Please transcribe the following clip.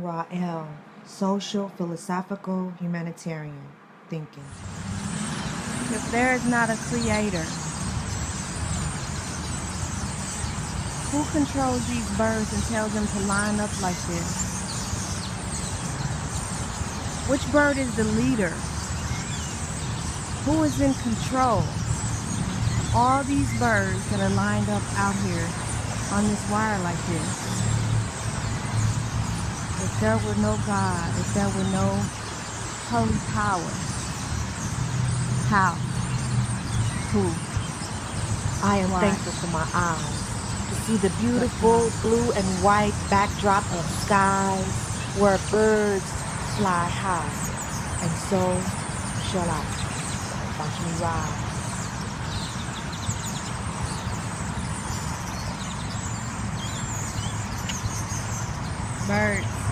Raaw'el, social, philosophical, humanitarian thinking. If there is not a creator, who controls these birds and tells them to line up like this? Which bird is the leader? Who is in control? All these birds that are lined up out here on this wire like this. If there were no God, if there were no holy power, how? Who? I am Why? thankful for my eyes to see the beautiful blue and white backdrop of skies where birds fly high, and so shall I. Watch me ride. Birds.